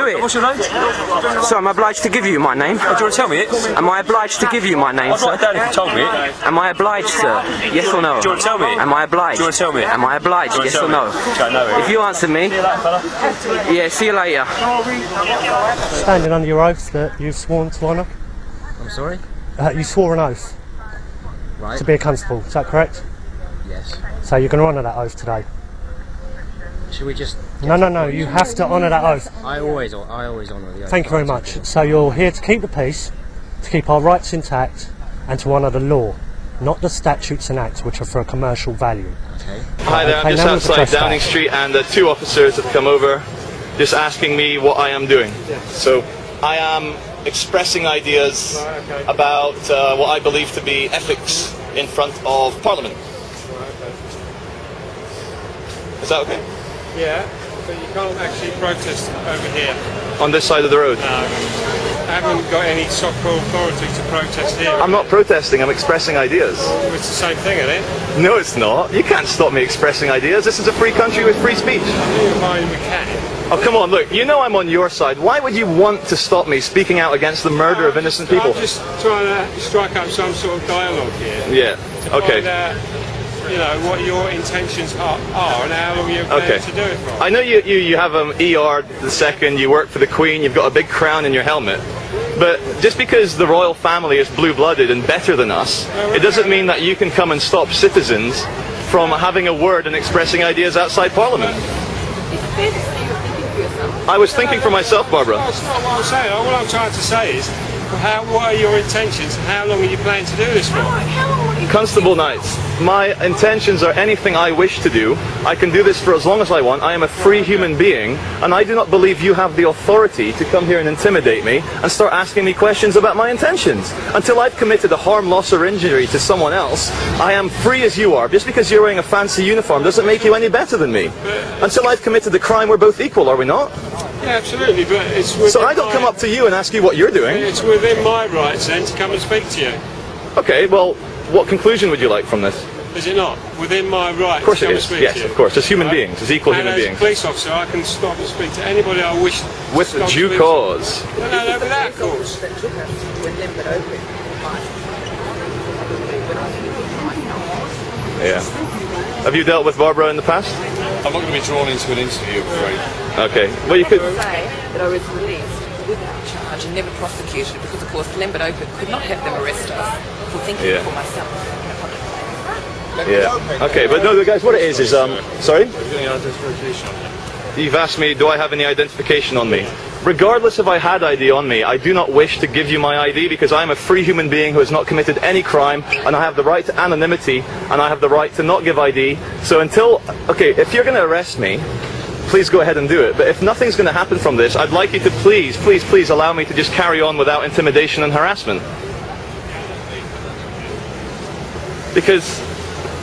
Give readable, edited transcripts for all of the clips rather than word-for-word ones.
do it. What's your name? So I'm obliged to give you my name. Oh, do you want to tell me it? Am I obliged to give you my name, I'd sir? write it down if you told me it. Am I obliged, sir? Yes or no? Do you want to tell me it? Am I obliged? Do you want to tell me it? Am I obliged? Yes or no? Okay, no. If you answer me, yeah, see you later. Standing under your oath that you've sworn to honour. I'm sorry? You swore an oath Right. to be a constable, is that correct? Yes. So you're going to honour that oath today? Should we just... No, you have to honour that oath. I always honour the oath. Thank you very much. So you're here to keep the peace, to keep our rights intact, and to honour the law, not the statutes and acts which are for a commercial value. Okay. Hi there, I'm just outside Downing Street and two officers have come over just asking me what I am doing. So I am expressing ideas about what I believe to be ethics in front of Parliament. Is that okay? Yeah, but you can't actually protest over here. On this side of the road? No. I haven't got any so-called authority to protest here. I'm not protesting, I'm expressing ideas. Well, it's the same thing, isn't it? No, it's not. You can't stop me expressing ideas. This is a free country with free speech. We can. Oh, come on, look, you know I'm on your side. Why would you want to stop me speaking out against the murder of innocent people? I'm just trying to strike up some sort of dialogue here. Yeah, okay. Find out, you know, what your intentions are and how long you're planning to do it for. I know you have ER the second, you work for the Queen, you've got a big crown in your helmet. But just because the royal family is blue-blooded and better than us, it doesn't mean that you can come and stop citizens from having a word and expressing ideas outside Parliament. I was thinking for myself, Barbara. No, that's not what I'm saying. All I'm trying to say is, what are your intentions and how long are you planning to do this for? Constable Knights, my intentions are anything I wish to do. I can do this for as long as I want. I am a free human being, and I do not believe you have the authority to come here and intimidate me and start asking me questions about my intentions. Until I've committed a harm, loss or injury to someone else, I am free as you are. Just because you're wearing a fancy uniform doesn't make you any better than me. Until I've committed the crime, we're both equal, are we not? Yeah, absolutely, but it's within So I don't come up to you and ask you what you're doing. It's within my rights then to come and speak to you. Okay, well, what conclusion would you like from this? Is it not? Within my rights Of course to it come is, and speak yes, to you? of course, as human beings, as equal human And as beings. a police officer, I can stop and speak to anybody I wish to With stop due to cause. No, without cause. Yeah. Have you dealt with Barbara in the past? I'm not going to be drawn into an interview, I'm afraid. Okay. Well, you could... say that I was released without charge and never prosecuted because, of course, Lambert Open could not have them arrest us for thinking for myself in a public place. Yeah. Okay, but no, guys, what it is, sorry? Have you got any identification on you? You've asked me, do I have any identification on me? Regardless if I had ID on me, I do not wish to give you my ID because I'm a free human being who has not committed any crime, and I have the right to anonymity, and I have the right to not give ID. So until, okay, if you're going to arrest me, please go ahead and do it. But if nothing's going to happen from this, I'd like you to please, please, please allow me to just carry on without intimidation and harassment. Because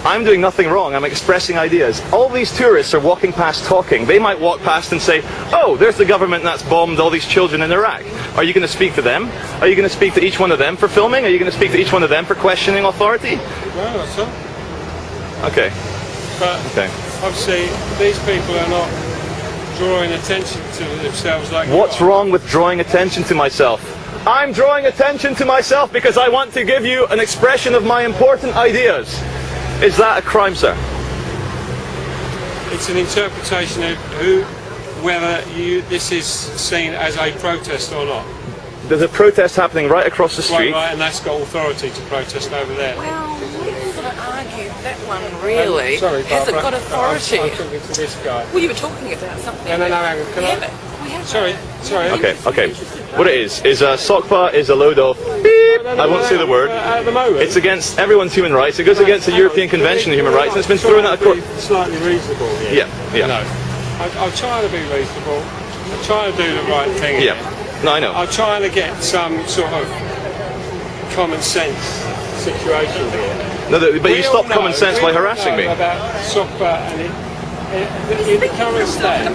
I'm doing nothing wrong, I'm expressing ideas. All these tourists are walking past talking. They might walk past and say, oh, there's the government that's bombed all these children in Iraq. Are you going to speak to them? Are you going to speak to each one of them for filming? Are you going to speak to each one of them for questioning authority? Well, that's all. Okay. But obviously, these people are not drawing attention to themselves like What's wrong with drawing attention to myself? I'm drawing attention to myself because I want to give you an expression of my important ideas. Is that a crime, sir? It's an interpretation of whether this is seen as a protest or not. There's a protest happening right across the street. Right, and that's got authority to protest over there. Well, we've got to argue that one really. Sorry, has it got Barbara, authority? I'm talking to this guy. Well, you were talking about something. No, hang on. Can I? Sorry. Okay. What it is SOCPA is a load of beep. I won't say the word. At the moment, it's against everyone's human rights. It goes against the European Convention of Human Rights, and it's been thrown out of court. Slightly reasonable here. Yeah. No, I'm trying to be reasonable. I'm trying to do the right thing. Yeah. No, I know. I'm trying to get some sort of common sense situation here. No, but you stop common sense by harassing me. About SOCPA and in the current state.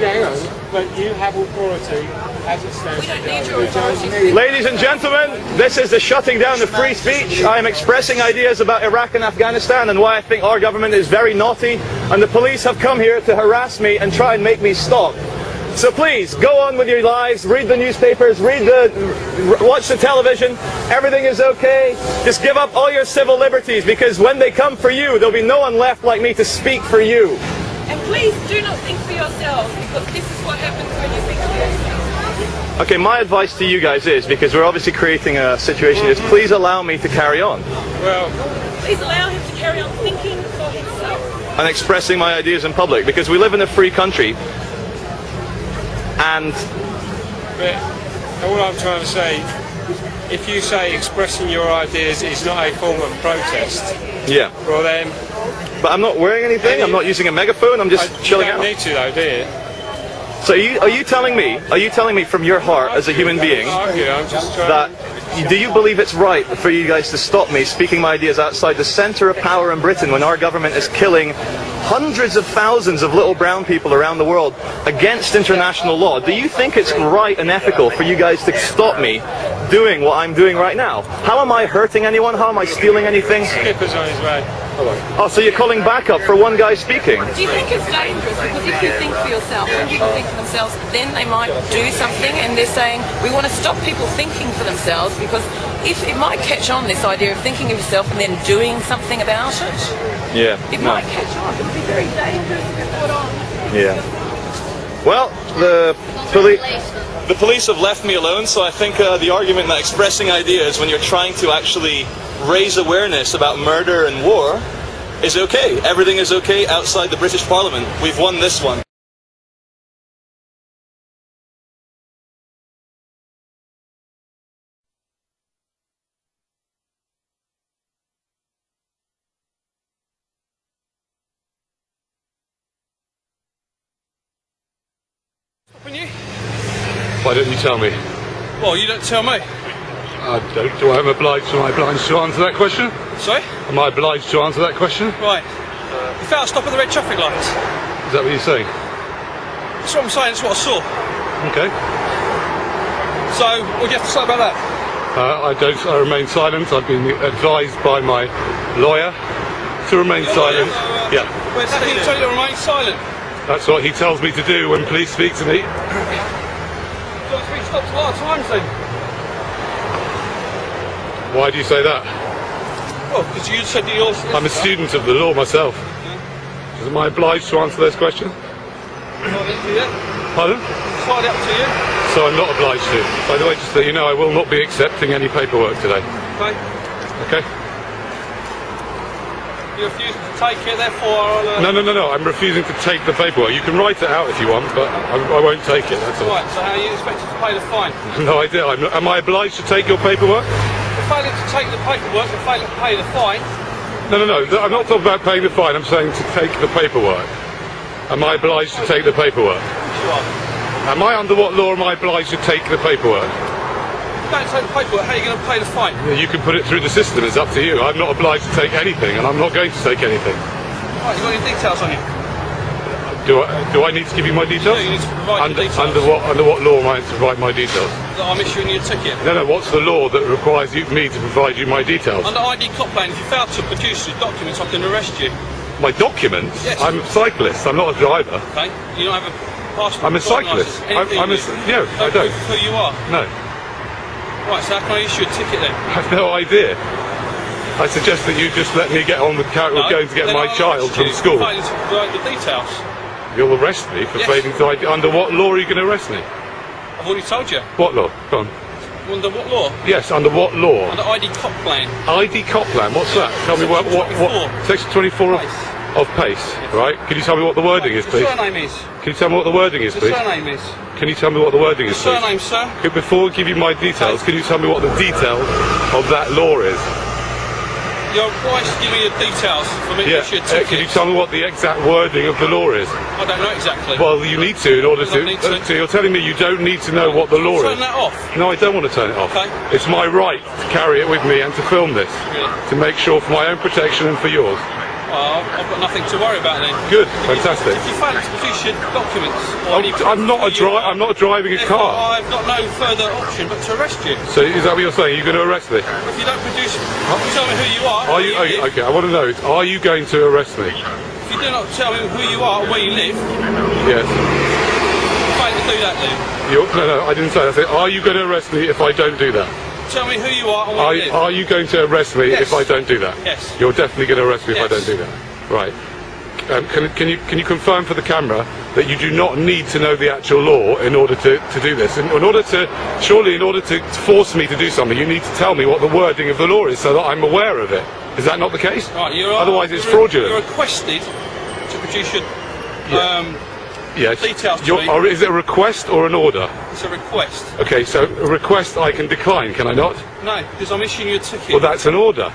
Hang on. But you have authority as it stands. We don't need your authority. Ladies and gentlemen, this is the shutting down of free speech. I am expressing ideas about Iraq and Afghanistan and why I think our government is very naughty, and the police have come here to harass me and try and make me stop. So please, go on with your lives, read the newspapers, watch the television, everything is okay. Just give up all your civil liberties, because when they come for you, there'll be no one left like me to speak for you. And please do not think for yourselves, because this is what happens when you think for yourselves. Okay, my advice to you guys is, because we're obviously creating a situation, is please allow me to carry on. Well, please allow him to carry on thinking for himself. And expressing my ideas in public, because we live in a free country. And all I'm trying to say, if you say expressing your ideas is not a form of protest, yeah. Well then... But I'm not wearing anything, I'm not using a megaphone, I'm just chilling out. You don't need to though, do you? So are you telling me from your heart as a human being that, do you believe it's right for you guys to stop me speaking my ideas outside the centre of power in Britain when our government is killing hundreds of thousands of little brown people around the world against international law? Do you think it's right and ethical for you guys to stop me doing what I'm doing right now? How am I hurting anyone? How am I stealing anything? Skipper's on his way. Oh, so you're calling backup for one guy speaking? Do you think it's dangerous? Because if you think for yourself, when people think for themselves, then they might do something, and they're saying, we want to stop people thinking for themselves, because if it might catch on, this idea of thinking of yourself and then doing something about it. Yeah. It might catch on. It would be very dangerous if it caught on. Yeah. Well, the police have left me alone, so I think the argument that expressing ideas when you're trying to actually raise awareness about murder and war is okay. Everything is okay outside the British Parliament. We've won this one. Why don't you tell me? Well, you don't tell me. I don't. Do I am obliged? Am I obliged to answer that question? Sorry? Am I obliged to answer that question? Right. You failed to stop at the red traffic lights. Is that what you're saying? That's what I'm saying, that's what I saw. Okay. So, what do you have to say about that? I remain silent. I've been advised by my lawyer to remain silent. Yeah. Where's that? He told you to remain silent. That's what he tells me to do when police speak to me. So it's been stopped a lot of times then. Why do you say that? Well, because you said that you're... I'm a student of the law myself. Yeah. Am I obliged to answer those questions? Pardon? Slide up to you. So I'm not obliged to. By the way, just so you know, I will not be accepting any paperwork today. Okay. Okay? You refuse to take it, therefore I'll... No. I'm refusing to take the paperwork. You can write it out if you want, but I won't take it, that's all. Right, so how are you expected to pay the fine? No idea. Am I obliged to take your paperwork? You're failing to take the paperwork, you're failing to pay the fine. No. I'm not talking about paying the fine. I'm saying to take the paperwork. Am I obliged to take the paperwork? You are. Am I, under what law am I obliged to take the paperwork? Don't take the paperwork, how are you going to pay the fine? You can put it through the system, it's up to you. I'm not obliged to take anything, and I'm not going to take anything. Right, you got any details on you? Do I need to give you my details? Yeah, you need to provide your details. Under what law am I to provide my details? That I'm issuing you a ticket. No, what's the law that requires me to provide you my details? Under ID cop plan, if you fail to produce your documents, I can arrest you. My documents? Yes. I'm a cyclist, I'm not a driver. Okay, you don't have a passport? I'm a cyclist. No, I don't. Who you are? No. Right, so how can I issue a ticket then? I have no idea. I suggest that you just let me get on with going to get my child from school. You're failing to provide the details. You'll arrest me for failing to ID. Under what law are you going to arrest me? I've already told you. What law? Go on. Under what law? Yes, under what law? Under ID cop plan. ID cop plan? What's that? Tell me what Section 24 of PACE, right? Can you tell me what the wording is, please? The surname is. Can you tell me what the wording is, please? The surname is. Can you tell me what the wording is, please? The surname, sir. Before I give you my details, can you tell me what the detail of that law is? You're obliged to give me the details for me to issue a ticket. Can you tell me what the exact wording of the law is? I don't know exactly. Well, you need to in order to. So you're telling me you don't need to know what the law is? Turn that off. No, I don't want to turn it off. Okay. It's my right to carry it with me and to film this. Really? To make sure for my own protection and for yours. Well, I've got nothing to worry about then. Good, fantastic. If you fail to produce your documents... I'm not driving a car. I've got no further option but to arrest you. So is that what you're saying? You're going to arrest me? If you don't produce... tell me who you are... Okay, I want to know, are you going to arrest me? If you do not tell me who you are or where you live... Yes. You fail to do that then. No, I didn't say that. I said, are you going to arrest me if I don't do that? Tell me who you are and what you live. Are you going to arrest me if I don't do that? Yes. You're definitely going to arrest me if I Yes. don't do that. Right. Can you confirm for the camera that you do not need to know the actual law in order to do this? In order to force me to do something, you need to tell me what the wording of the law is so that I'm aware of it. Is that not the case? Right, Otherwise it's fraudulent. You're requested to produce your Yes. details to me. Is it a request or an order? It's a request. Okay, so a request I can decline, can I not? No, because I'm issuing you a ticket. Well, that's an order.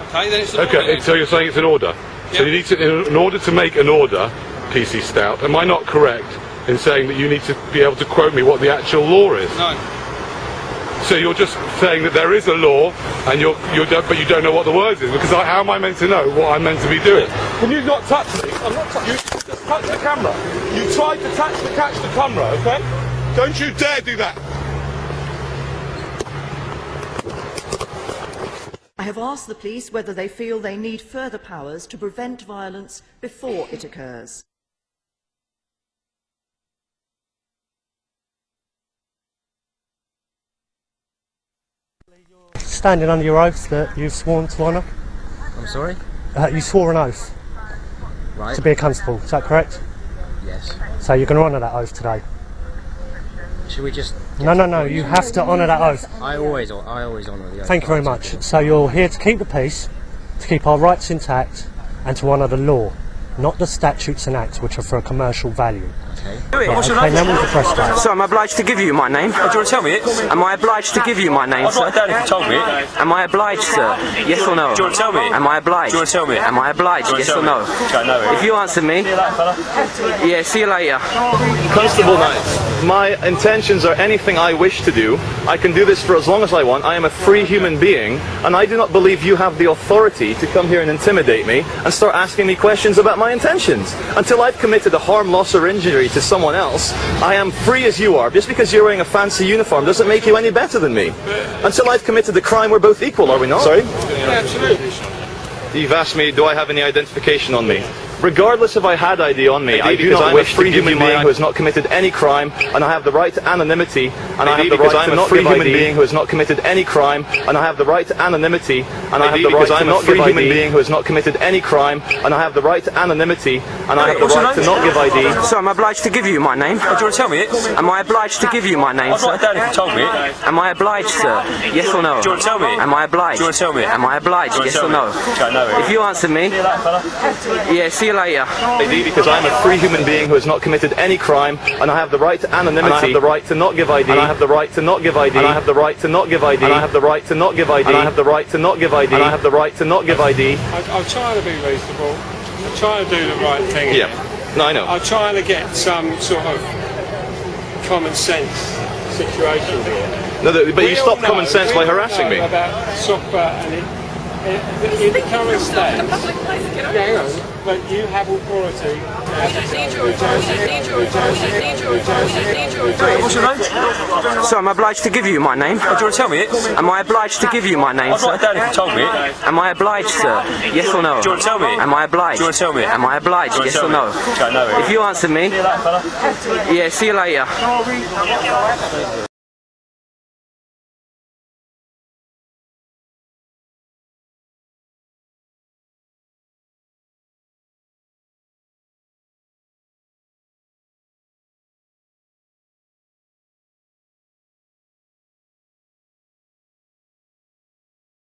Okay, then it's an order. Okay, so you're saying it's an order. So you need to, in order to make an order, PC Stout, am I not correct in saying that you need to be able to quote me what the actual law is? No. So you're just saying that there is a law, and but you don't know what the words is, because how am I meant to know what I'm meant to be doing? Can you not touch me? I'm not touching you. Just touch the camera. You tried to catch the camera, okay? Don't you dare do that. I have asked the police whether they feel they need further powers to prevent violence before it occurs. Standing under your oath that you've sworn to honour? I'm sorry? You swore an oath Right. to be a constable, is that correct? Yes. So you're going to honour that oath today? Should we just... No, you have to honour that oath. I always honour the oath. Thank you very much. So you're here to keep the peace, to keep our rights intact, and to honour the law, not the statutes and acts which are for a commercial value. Okay. What's your Okay, name? now we've pressed that. So I'm obliged to give you my name. Do you want to tell me it? Am I obliged to give you my name, I'd sir? write it down if you told me it. Am I obliged, sir? Yes or no? Do you want to tell me it? Am I obliged? Do you want to tell me it? Am I obliged? Yes or no? If you answer me, yeah, see you later. Constable Knight, my intentions are anything I wish to do. I can do this for as long as I want. I am a free human being, and I do not believe you have the authority to come here and intimidate me and start asking me questions about my intentions. Until I've committed a harm, loss or injury to someone else, I am free as you are. Just because you're wearing a fancy uniform doesn't make you any better than me. Until I've committed the crime, we're both equal, are we not? Sorry? Yeah, absolutely. You've asked me, do I have any identification on me? Regardless if I had ID on me, I do because not I'm wish a free to give human you being my... who has not committed any crime, and I have the right to anonymity, and I have the because right to I'm not a free give human ID. being who has not committed any crime, and I have the right to anonymity, and I have the because right to I'm a not free give human ID. being who has not committed any crime, and I have the right to anonymity, and I have the right to not give ID. So I'm obliged to give you my name. Do you want to tell me it? Am I obliged to give you my name, I'd write it sir? down if you told me it. Am I obliged, sir? Yes or no? Do you want to tell me it? Am I obliged? Do you want to tell me it? Am I obliged? Yes or no? If you answer me, yeah, see you later. ID because I'm a free human being who has not committed any crime, and I have the right to anonymity, and I have the right to not give ID, and I have the right to not give ID, and I have the right to not give ID, and I have the right to not give ID, and I have the right to not give ID, and I have the right to not give ID. I'm trying to be reasonable. I'm trying to do the right thing. Yeah, no, I know. I'm trying to get some sort of common sense situation here. No, but you stopped common sense by We all harassing me. know about soccer and in the current state. Hang on, but you have authority. What's your name? So I'm obliged to give you my name. Do you want to tell me it? Am I obliged to give you my name, I'd write it sir? down if you told me it. Am I obliged, sir? Yes or no? Do you want to tell me it? Am I obliged? Do you want to tell me it? Am I obliged? Do you want Yes to or tell no? me? If you answer me, yeah, see you later.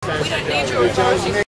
We don't need your authority.